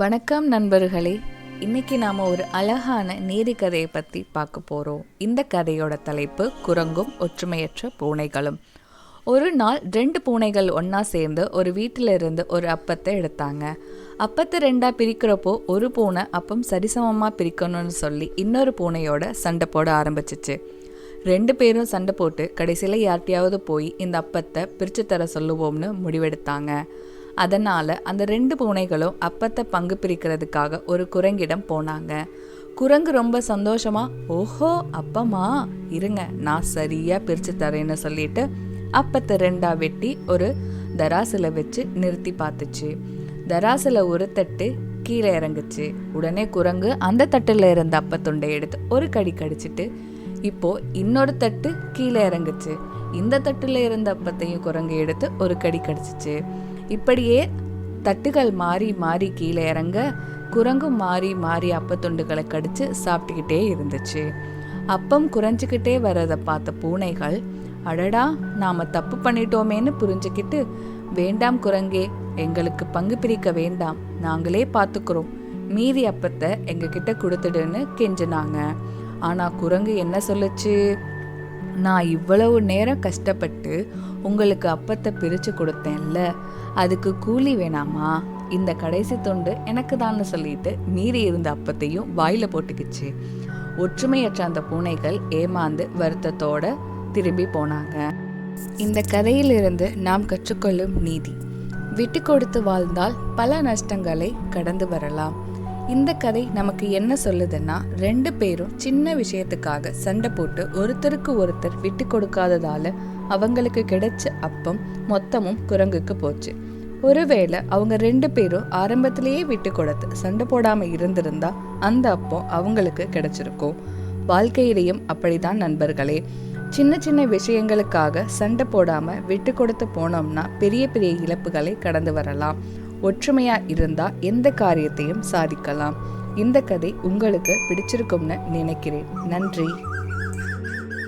வணக்கம் நண்பர்களே. இன்னைக்கு நாம ஒரு அழகான நீதி கதையை பற்றி பார்க்க போகிறோம். இந்த கதையோட தலைப்பு குரங்கும் ஒற்றுமையற்ற பூனைகளும். ஒரு நாள் 2 பூனைகள் ஒன்றா சேர்ந்து ஒரு வீட்டில் இருந்து ஒரு அப்பத்தை எடுத்தாங்க. அப்பத்தை 2ஆக பிரிக்கிறப்போ ஒரு பூனை அப்பம் சரிசமமாக பிரிக்கணும்னு சொல்லி இன்னொரு பூனையோட சண்டை போட ஆரம்பிச்சிச்சு. 2 பேரும் சண்டை போட்டு கடைசியில் யார்ட்டையாவது போய் இந்த அப்பத்தை பிரித்து தர சொல்லுவோம்னு முடிவெடுத்தாங்க. அதனால் அந்த 2 பூனைகளும் அப்பத்தை பங்கு பிரிக்கிறதுக்காக ஒரு குரங்கிடம் போனாங்க. குரங்கு ரொம்ப சந்தோஷமா, ஓஹோ அப்பமா, இருங்க நான் சரியாக பிரித்து தரேன்னு சொல்லிட்டு அப்பத்தை 2ஆக வெட்டி ஒரு தராசில் வச்சு நிறுத்தி பார்த்துச்சு. தராசில் ஒரு தட்டு கீழே இறங்குச்சு. உடனே குரங்கு அந்த தட்டில் இருந்த அப்பத்துண்டை எடுத்து ஒரு கடி கடிச்சிட்டு இப்போ இன்னொரு தட்டு கீழே இறங்குச்சு. இந்த தட்டில் இருந்த அப்பத்தையும் குரங்கு எடுத்து ஒரு கடி கடிச்சிச்சு. இப்படியே தட்டுகள் மாறி மாறி கீழே இறங்க குரங்கும் மாறி மாறி அப்பத்துண்டுகளை கடிச்சு சாப்பிட்டுக்கிட்டே இருந்துச்சு. அப்பம் குறைஞ்சிக்கிட்டே வரதை பார்த்த பூனைகள், அடடா நாம தப்பு பண்ணிட்டோமேன்னு புரிஞ்சுக்கிட்டு, வேண்டாம் குரங்கே, எங்களுக்கு பங்கு பிரிக்க வேண்டாம், நாங்களே பார்த்துக்கிறோம், மீதி அப்பத்தை எங்ககிட்ட கொடுத்துடுன்னு கெஞ்சினாங்க. ஆனா குரங்கு என்ன சொல்லுச்சு, நான் இவ்வளவு நேரம் கஷ்டப்பட்டு உங்களுக்கு அப்பத்தை பிரித்து கொடுத்தேன்ல, அதுக்கு கூலி வேணாமா? இந்த கடைசி தொண்டு எனக்கு தான் சொல்லிட்டு மீறி இருந்த அப்பத்தையும் வாயில போட்டுக்கிச்சு. ஒற்றுமையற்ற அந்த பூனைகள் ஏமாந்து வருத்தத்தோட திரும்பி போனாங்க. இந்த கதையிலிருந்து நாம் கற்றுக்கொள்ளும் நீதி: விட்டு கொடுத்து வாழ்ந்தால் பல நஷ்டங்களை கடந்து வரலாம். இந்த கதை நமக்கு என்ன சொல்லுதுன்னா, 2 பேரும் சின்ன விஷயத்துக்காக சண்டை போட்டு ஒருத்தருக்கு ஒருத்தர் விட்டு கொடுக்காததால அவங்களுக்கு கிடைச்ச அப்பம் மொத்தமும் குரங்குக்கு போச்சு. ஒருவேளை அவங்க 2 பேரும் ஆரம்பத்திலேயே விட்டு கொடுத்து சண்டை போடாம இருந்திருந்தா அந்த அப்பம் அவங்களுக்கு கிடைச்சிருக்கும். வாழ்க்கையிலையும் அப்படிதான் நண்பர்களே. சின்ன சின்ன விஷயங்களுக்காக சண்டை போடாம விட்டு கொடுத்து போனோம்னா பெரிய பெரிய இழப்புகளை கடந்து வரலாம். ஒற்றுமையா இருந்தா எந்த காரியத்தையும் சாதிக்கலாம். இந்த கதை உங்களுக்கு பிடிச்சிருக்கும்னு நினைக்கிறேன். நன்றி.